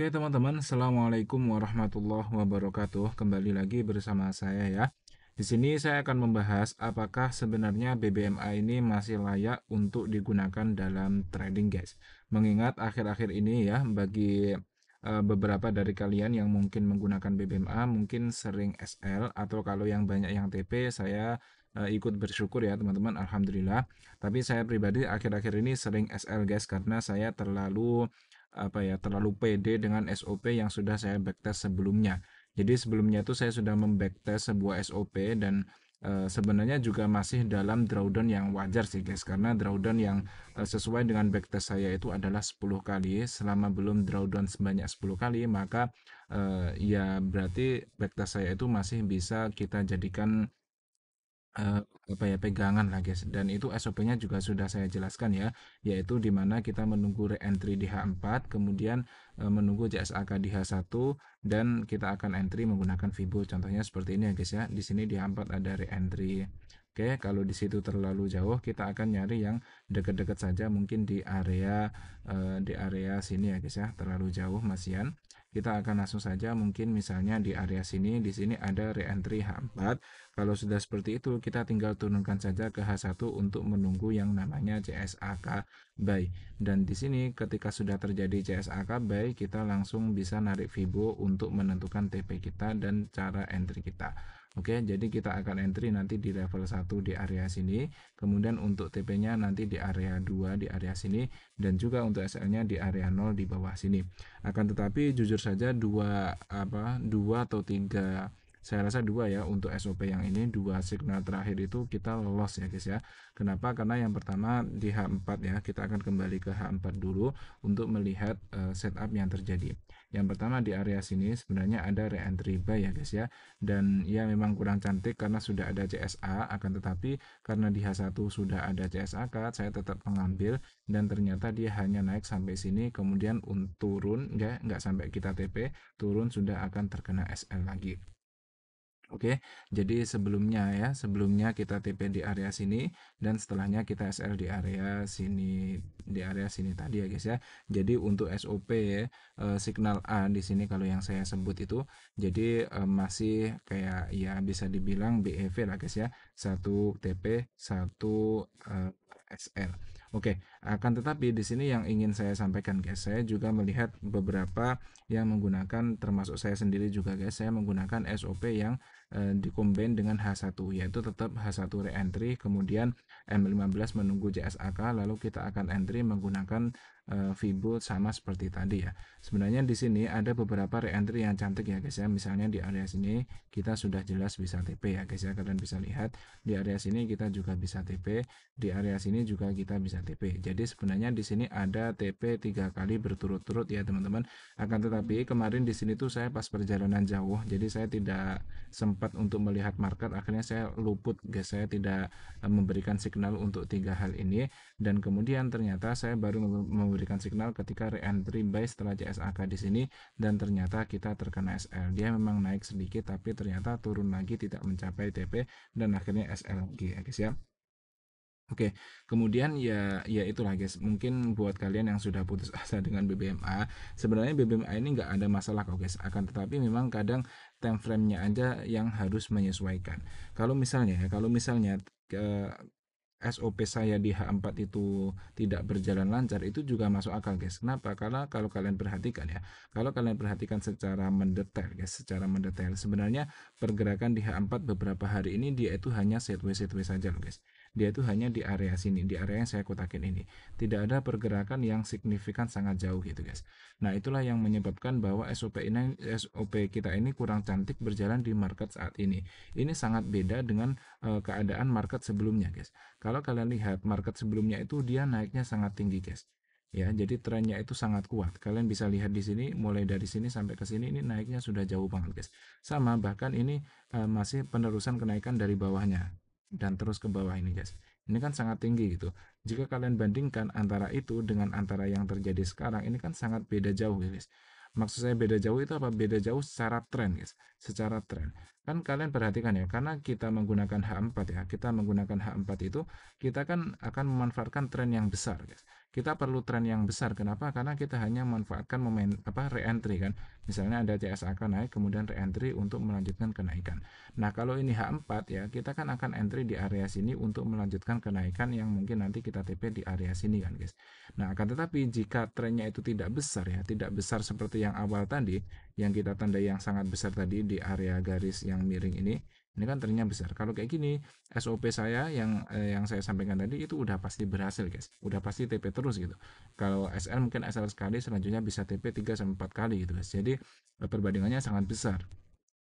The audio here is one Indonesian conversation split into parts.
Oke teman-teman, Assalamualaikum warahmatullahi wabarakatuh. Kembali lagi bersama saya ya. Di sini saya akan membahas apakah sebenarnya BBMA ini masih layak untuk digunakan dalam trading guys. Mengingat akhir-akhir ini ya, bagi beberapa dari kalian yang mungkin menggunakan BBMA mungkin sering SL, atau kalau yang banyak yang TP, saya ikut bersyukur ya teman-teman, Alhamdulillah. Tapi saya pribadi akhir-akhir ini sering SL guys, karena saya terlalu pede dengan SOP yang sudah saya backtest sebelumnya. Jadi sebelumnya itu saya sudah membacktest sebuah SOP, dan sebenarnya juga masih dalam drawdown yang wajar sih guys, karena drawdown yang sesuai dengan backtest saya itu adalah 10 kali. Selama belum drawdown sebanyak 10 kali, maka ya berarti backtest saya itu masih bisa kita jadikan Eee, pegangan lah guys, dan itu SOP-nya juga sudah saya jelaskan ya, yaitu di mana kita menunggu re-entry di H4, kemudian menunggu JSAK di H1, dan kita akan entry menggunakan Fibo. Contohnya seperti ini ya guys ya, di sini di H4 ada re-entry. Oke, kalau di situ terlalu jauh, kita akan nyari yang dekat-dekat saja, mungkin di area sini ya guys ya, terlalu jauh masihan. Kita akan langsung saja mungkin misalnya di area sini, di sini ada re-entry H4. Kalau sudah seperti itu, kita tinggal turunkan saja ke H1 untuk menunggu yang namanya CSAK buy. Dan di sini ketika sudah terjadi CSAK buy, kita langsung bisa narik Fibo untuk menentukan TP kita dan cara entry kita. Oke, jadi kita akan entry nanti di level 1 di area sini, kemudian untuk TP-nya nanti di area 2 di area sini, dan juga untuk SL-nya di area 0 di bawah sini. Akan tetapi jujur saja dua atau tiga, saya rasa dua ya, untuk SOP yang ini dua signal terakhir itu kita lolos ya guys ya. Kenapa? Karena yang pertama di H4 ya, kita akan kembali ke H4 dulu untuk melihat setup yang terjadi. Yang pertama di area sini sebenarnya ada re-entry buy ya guys ya, dan ya memang kurang cantik karena sudah ada CSA, akan tetapi karena di H1 sudah ada CSAK, saya tetap mengambil, dan ternyata dia hanya naik sampai sini, kemudian turun, nggak sampai kita TP, turun sudah akan terkena SL lagi. Oke, jadi sebelumnya kita TP di area sini, dan setelahnya kita SL di area sini, tadi ya guys ya. Jadi untuk SOP ya, signal A di sini kalau yang saya sebut itu, jadi masih kayak ya bisa dibilang BEV lah guys ya. Satu TP, satu SL. Oke, akan tetapi di sini yang ingin saya sampaikan guys, saya juga melihat beberapa yang menggunakan, termasuk saya sendiri juga guys, saya menggunakan SOP yang dikombin dengan H1, yaitu tetap H1 re-entry, kemudian M15 menunggu JSAK, lalu kita akan entry menggunakan Fibo sama seperti tadi ya. Sebenarnya di sini ada beberapa re-entry yang cantik ya guys ya. Misalnya di area sini kita sudah jelas bisa TP ya guys ya. Kalian bisa lihat di area sini kita juga bisa TP, di area sini juga kita bisa TP. Jadi sebenarnya di sini ada TP 3 kali berturut-turut ya teman-teman. Akan tetapi kemarin di sini tuh saya pas perjalanan jauh, jadi saya tidak sempat untuk melihat market, akhirnya saya luput guys, saya tidak memberikan signal untuk tiga hal ini, dan kemudian ternyata saya baru memberikan signal ketika re-entry buy setelah CSAK di sini, dan ternyata kita terkena SL. Dia memang naik sedikit tapi ternyata turun lagi, tidak mencapai TP, dan akhirnya SL lagi ya guys ya. Oke, kemudian ya itulah guys. Mungkin buat kalian yang sudah putus asa dengan BBMA, sebenarnya BBMA ini nggak ada masalah kok guys. Akan tetapi memang kadang time frame-nya aja yang harus menyesuaikan. Kalau misalnya ke SOP saya di H4 itu tidak berjalan lancar, itu juga masuk akal guys. Kenapa? Karena kalau kalian perhatikan ya, kalau kalian perhatikan secara mendetail guys, sebenarnya pergerakan di H4 beberapa hari ini dia itu hanya sideways saja loh guys. Dia itu hanya di area sini, di area yang saya kotakin ini. Tidak ada pergerakan yang signifikan sangat jauh gitu guys. Nah, itulah yang menyebabkan bahwa SOP kita ini kurang cantik berjalan di market saat ini. Ini sangat beda dengan keadaan market sebelumnya guys. Kalau kalian lihat market sebelumnya itu dia naiknya sangat tinggi guys. Ya, jadi trennya itu sangat kuat. Kalian bisa lihat di sini, mulai dari sini sampai ke sini ini naiknya sudah jauh banget guys. Sama, bahkan ini masih penerusan kenaikan dari bawahnya dan terus ke bawah ini guys. Ini kan sangat tinggi gitu. Jika kalian bandingkan antara itu dengan antara yang terjadi sekarang, ini kan sangat beda jauh guys. Maksud saya beda jauh itu apa? Beda jauh secara tren guys. Secara tren. Kan kalian perhatikan ya, karena kita menggunakan H4 ya. Kita menggunakan H4 itu, kita kan akan memanfaatkan tren yang besar guys. kita perlu tren yang besar. Kenapa? Karena kita hanya memanfaatkan re-entry kan. Misalnya ada CSAK naik kemudian re-entry untuk melanjutkan kenaikan. Nah, kalau ini H4 ya, kita kan akan entry di area sini untuk melanjutkan kenaikan yang mungkin nanti kita TP di area sini kan, guys. Nah, akan tetapi jika trennya itu tidak besar ya, tidak besar seperti yang awal tadi, yang kita tandai yang sangat besar tadi di area garis yang miring ini kan trennya besar. Kalau kayak gini, SOP saya yang saya sampaikan tadi itu udah pasti berhasil, guys. Udah pasti TP terus gitu. Kalau SL mungkin SL sekali, selanjutnya bisa TP 3 sampai 4 kali gitu, guys. Jadi perbandingannya sangat besar.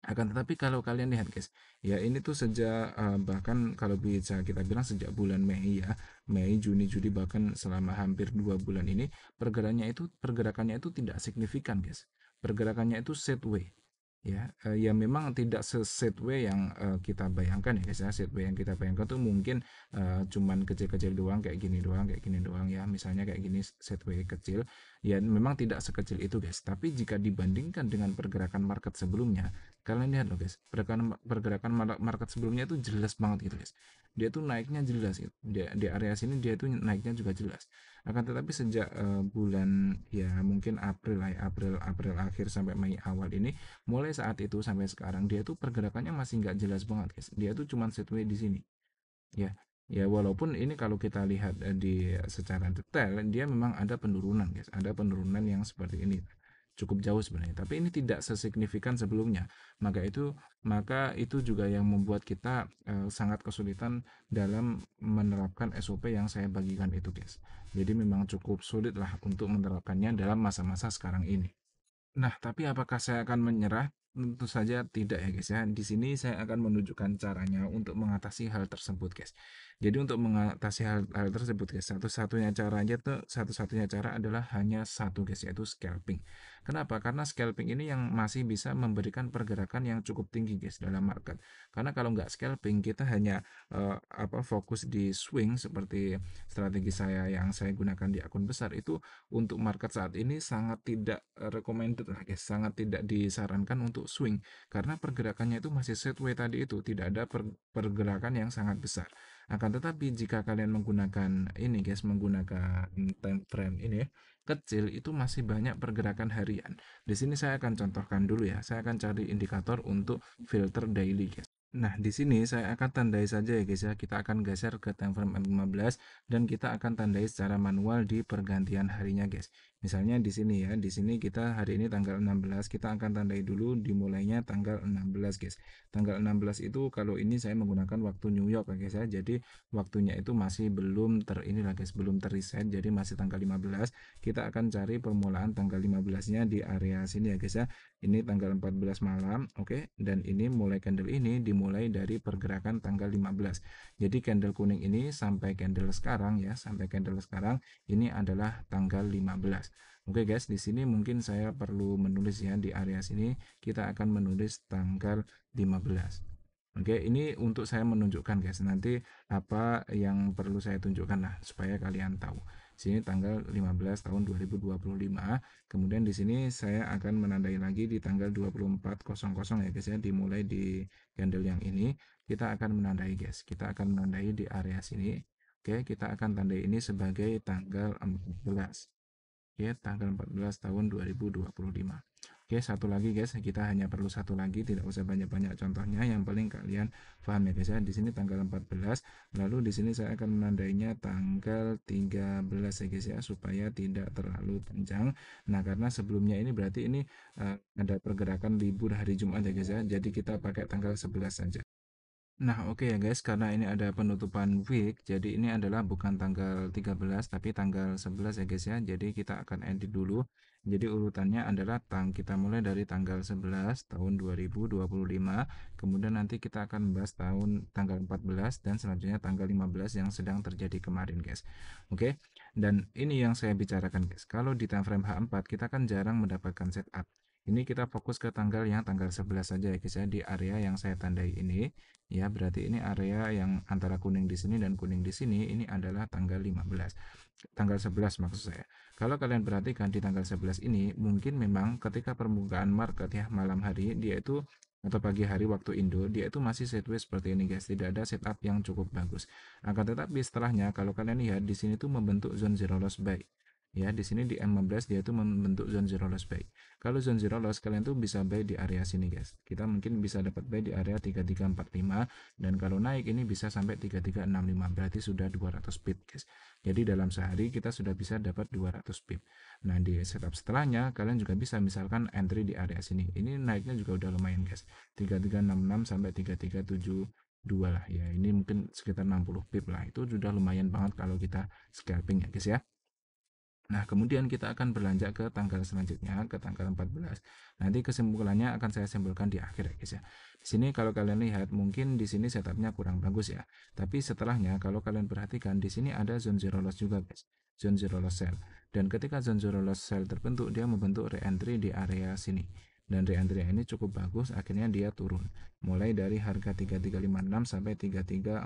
Akan tetapi kalau kalian lihat guys, ya ini tuh sejak bahkan kalau bisa kita bilang sejak bulan Mei ya, Mei, Juni, Juli bahkan selama hampir 2 bulan ini pergerakannya itu tidak signifikan guys. Pergerakannya itu sideways ya, ya memang tidak se-sideways yang kita bayangkan ya guys ya. Sideways yang kita bayangkan tuh mungkin cuman kecil-kecil doang kayak gini doang ya, misalnya kayak gini sideways kecil ya, memang tidak sekecil itu guys. Tapi jika dibandingkan dengan pergerakan market sebelumnya, kalian lihat loh guys, pergerakan market sebelumnya itu jelas banget gitu guys. Dia tuh naiknya jelas gitu. Di area sini dia tuh naiknya juga jelas. Akan tetapi sejak bulan ya mungkin April lah ya, April akhir sampai Mei awal ini, mulai saat itu sampai sekarang dia tuh pergerakannya masih nggak jelas banget guys. Dia tuh cuman sideways di sini. Ya, ya walaupun ini kalau kita lihat di secara detail dia memang ada penurunan guys, ada penurunan yang seperti ini cukup jauh sebenarnya, tapi ini tidak sesignifikan sebelumnya. Maka itu juga yang membuat kita sangat kesulitan dalam menerapkan SOP yang saya bagikan itu guys. Jadi memang cukup sulit lah untuk menerapkannya dalam masa-masa sekarang ini. Nah, tapi apakah saya akan menyerah? Tentu saja tidak ya guys ya. Di sini saya akan menunjukkan caranya untuk mengatasi hal tersebut guys. Jadi untuk mengatasi hal tersebut guys, satu-satunya cara adalah hanya satu guys, yaitu scalping. Kenapa? Karena scalping ini yang masih bisa memberikan pergerakan yang cukup tinggi guys dalam market. Karena kalau nggak scalping, kita hanya fokus di swing seperti strategi saya yang saya gunakan di akun besar itu, untuk market saat ini sangat tidak recommended lah guys, sangat tidak disarankan untuk swing karena pergerakannya itu masih sideways tadi, itu tidak ada pergerakan yang sangat besar. Akan tetapi jika kalian menggunakan ini guys, menggunakan time frame ini kecil, itu masih banyak pergerakan harian. Di sini saya akan contohkan dulu ya, saya akan cari indikator untuk filter daily guys. Nah, di sini saya akan tandai saja ya guys ya. Kita akan geser ke time frame M15 dan kita akan tandai secara manual di pergantian harinya guys. Misalnya di sini ya, di sini kita hari ini tanggal 16, kita akan tandai dulu dimulainya tanggal 16 guys. Tanggal 16 itu kalau ini saya menggunakan waktu New York ya guys ya. Jadi waktunya itu masih belum inilah guys, belum terreset, jadi masih tanggal 15. Kita akan cari permulaan tanggal 15-nya di area sini ya guys ya. Ini tanggal 14 malam, oke. Dan ini mulai candle ini dimulai dari pergerakan tanggal 15. Jadi candle kuning ini sampai candle sekarang ya, sampai candle sekarang ini adalah tanggal 15. Oke guys, di sini mungkin saya perlu menulis ya, di area sini kita akan menulis tanggal 15. Oke, ini untuk saya menunjukkan guys, nanti apa yang perlu saya tunjukkan lah supaya kalian tahu. Sini tanggal 15 tahun 2025. Kemudian di sini saya akan menandai lagi di tanggal 24.00 ya guys ya, dimulai di candle yang ini kita akan menandai guys. Kita akan menandai di area sini. Oke, kita akan tandai ini sebagai tanggal 14. Oke, tanggal 14 tahun 2025. Oke, satu lagi guys, kita hanya perlu satu lagi, tidak usah banyak-banyak contohnya, yang paling kalian paham ya guys ya. Di sini tanggal 14, lalu di sini saya akan menandainya tanggal 13 ya guys ya, supaya tidak terlalu panjang. Nah, karena sebelumnya ini berarti ini ada pergerakan libur hari Jumat ya guys ya. Jadi kita pakai tanggal 11 saja. Nah, oke ya guys, karena ini ada penutupan week, jadi ini adalah bukan tanggal 13 tapi tanggal 11 ya guys ya. Jadi kita akan edit dulu. Jadi urutannya adalah kita mulai dari tanggal 11 tahun 2025, kemudian nanti kita akan membahas tanggal 14 dan selanjutnya tanggal 15 yang sedang terjadi kemarin guys. Oke. Dan ini yang saya bicarakan guys. Kalau di time frame H4 kita kan jarang mendapatkan setup. Ini kita fokus ke tanggal yang tanggal 11 saja ya guys ya, di area yang saya tandai ini. Ya, berarti ini area yang antara kuning di sini dan kuning di sini, ini adalah tanggal 15. Tanggal 11 maksud saya. Kalau kalian perhatikan di tanggal 11 ini, mungkin memang ketika permukaan market ya malam hari dia itu atau pagi hari waktu Indo, dia itu masih sideways seperti ini guys, tidak ada setup yang cukup bagus. Akan tetapi setelahnya kalau kalian lihat di sini tuh membentuk zone zero loss buy. Ya, di sini di M15 dia itu membentuk zone zero loss buy. Kalau zone zero loss kalian tuh bisa buy di area sini guys. Kita mungkin bisa dapat buy di area 3345 dan kalau naik ini bisa sampai 3365, berarti sudah 200 pip guys. Jadi dalam sehari kita sudah bisa dapat 200 pip. Nah, di setup setelahnya kalian juga bisa misalkan entry di area sini. Ini naiknya juga udah lumayan guys. 3366 sampai 3372 lah ya. Ini mungkin sekitar 60 pip lah. Itu sudah lumayan banget kalau kita scalping ya guys ya. Nah, kemudian kita akan berlanjut ke tanggal selanjutnya, ke tanggal 14. Nanti kesimpulannya akan saya simpulkan di akhir ya guys ya. Di sini kalau kalian lihat, mungkin di sini setupnya kurang bagus ya. Tapi setelahnya kalau kalian perhatikan, di sini ada zone zero loss juga guys. Zone zero loss sell. Dan ketika zone zero loss sell terbentuk, dia membentuk re-entry di area sini. Dan re-entry ini cukup bagus, akhirnya dia turun. Mulai dari harga 3356 sampai 3346,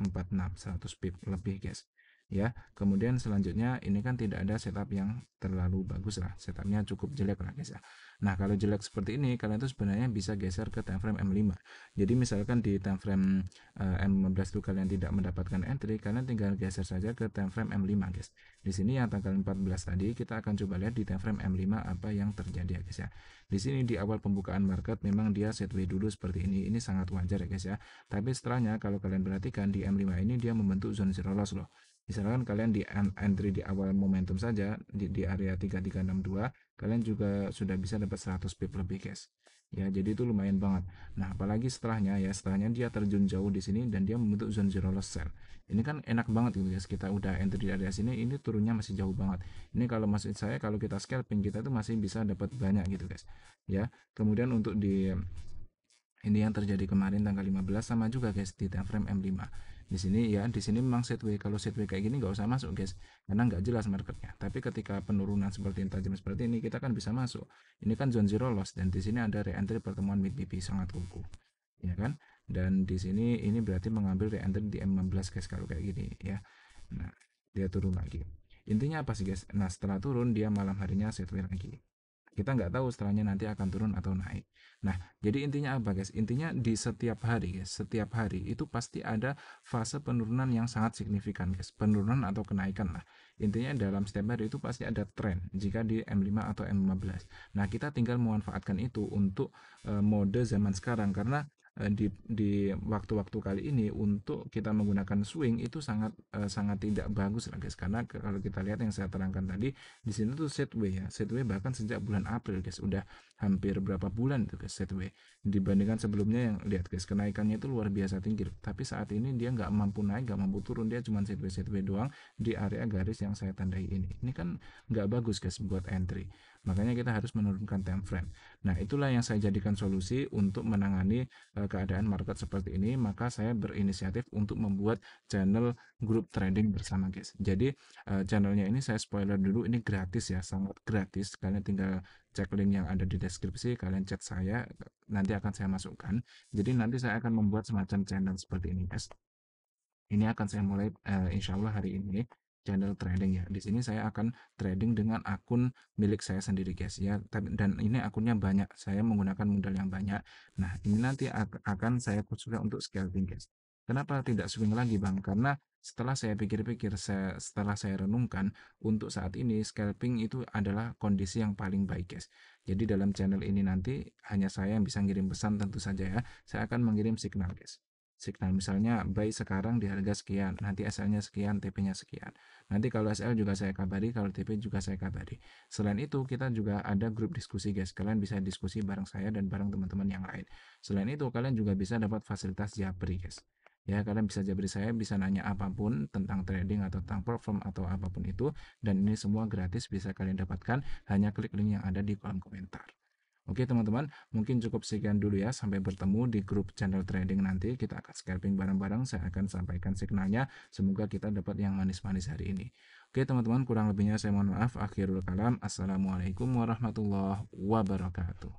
100 pip lebih guys. Ya, kemudian selanjutnya ini kan tidak ada setup yang terlalu bagus lah, setupnya cukup jelek lah guys ya. Nah, kalau jelek seperti ini kalian tuh sebenarnya bisa geser ke time frame M5. Jadi misalkan di time frame M15 tuh kalian tidak mendapatkan entry, kalian tinggal geser saja ke time frame M5 guys. Di sini yang tanggal 14 tadi kita akan coba lihat di time frame M5 apa yang terjadi ya guys ya. Di sini di awal pembukaan market memang dia sideways dulu seperti ini sangat wajar ya guys ya. Tapi setelahnya kalau kalian perhatikan di M5 ini dia membentuk zone zero loss loh. Misalkan kalian di entry di awal momentum saja di area 3362, kalian juga sudah bisa dapat 100 pip lebih guys. Ya, jadi itu lumayan banget. Nah, apalagi setelahnya ya, setelahnya dia terjun jauh di sini dan dia membentuk zone zero loss sell. Ini kan enak banget gitu guys. Kita udah entry di area sini, ini turunnya masih jauh banget. Ini kalau maksud saya kalau kita scalping kita tuh masih bisa dapat banyak gitu guys. Ya, kemudian untuk di ini yang terjadi kemarin tanggal 15 sama juga guys di time frame M5. Di sini ya, di sini memang sideways. Kalau sideways kayak gini nggak usah masuk guys, karena nggak jelas marketnya. Tapi ketika penurunan seperti yang tajam seperti ini, kita kan bisa masuk. Ini kan zone zero loss dan di sini ada re-entry pertemuan mid BP sangat kukuh, ya kan? Dan di sini ini berarti mengambil re-entry di M15 guys kalau kayak gini ya. Nah, dia turun lagi. Intinya apa sih guys? Nah, setelah turun dia malam harinya sideways lagi. Kita nggak tahu setelahnya nanti akan turun atau naik. Nah, jadi intinya apa guys? Intinya di setiap hari guys, setiap hari itu pasti ada fase penurunan yang sangat signifikan guys. Penurunan atau kenaikan lah. Intinya dalam setiap hari itu pasti ada tren jika di M5 atau M15. Nah, kita tinggal memanfaatkan itu untuk mode zaman sekarang karena di waktu-waktu kali ini untuk kita menggunakan swing itu sangat tidak bagus lah guys, karena kalau kita lihat yang saya terangkan tadi di sini tuh setway ya, setway bahkan sejak bulan April guys, udah hampir berapa bulan itu guys setway, dibandingkan sebelumnya yang lihat guys kenaikannya itu luar biasa tinggi, tapi saat ini dia nggak mampu naik nggak mampu turun, dia cuma setway doang di area garis yang saya tandai ini kan nggak bagus guys buat entry, makanya kita harus menurunkan time frame. Nah, itulah yang saya jadikan solusi untuk menangani keadaan market seperti ini, maka saya berinisiatif untuk membuat channel grup trading bersama guys. Jadi channelnya ini saya spoiler dulu, ini gratis ya, sangat gratis. Kalian tinggal cek link yang ada di deskripsi, kalian chat saya, nanti akan saya masukkan. Jadi nanti saya akan membuat semacam channel seperti ini guys. Ini akan saya mulai insya Allah hari ini channel trading ya. Di sini saya akan trading dengan akun milik saya sendiri guys ya. Dan ini akunnya banyak. Saya menggunakan modal yang banyak. Nah, ini nanti akan saya khususkan untuk scalping guys. Kenapa tidak swing lagi Bang? Karena setelah saya pikir-pikir, setelah saya renungkan, untuk saat ini scalping itu adalah kondisi yang paling baik guys. Jadi dalam channel ini nanti hanya saya yang bisa ngirim pesan tentu saja ya. Saya akan mengirim signal guys. Signal misalnya buy sekarang di harga sekian, nanti SL-nya sekian, TP-nya sekian. Nanti kalau SL juga saya kabari, kalau TP juga saya kabari. Selain itu, kita juga ada grup diskusi guys. Kalian bisa diskusi bareng saya dan bareng teman-teman yang lain. Selain itu, kalian juga bisa dapat fasilitas Japri guys. Ya, kalian bisa Japri saya, bisa nanya apapun tentang trading atau tentang platform atau apapun itu. Dan ini semua gratis bisa kalian dapatkan, hanya klik link yang ada di kolom komentar. Oke teman-teman, mungkin cukup sekian dulu ya. Sampai bertemu di grup channel trading nanti. Kita akan scalping bareng-bareng. Saya akan sampaikan signalnya. Semoga kita dapat yang manis-manis hari ini. Oke teman-teman, kurang lebihnya saya mohon maaf. Akhirul kalam. Assalamualaikum warahmatullahi wabarakatuh.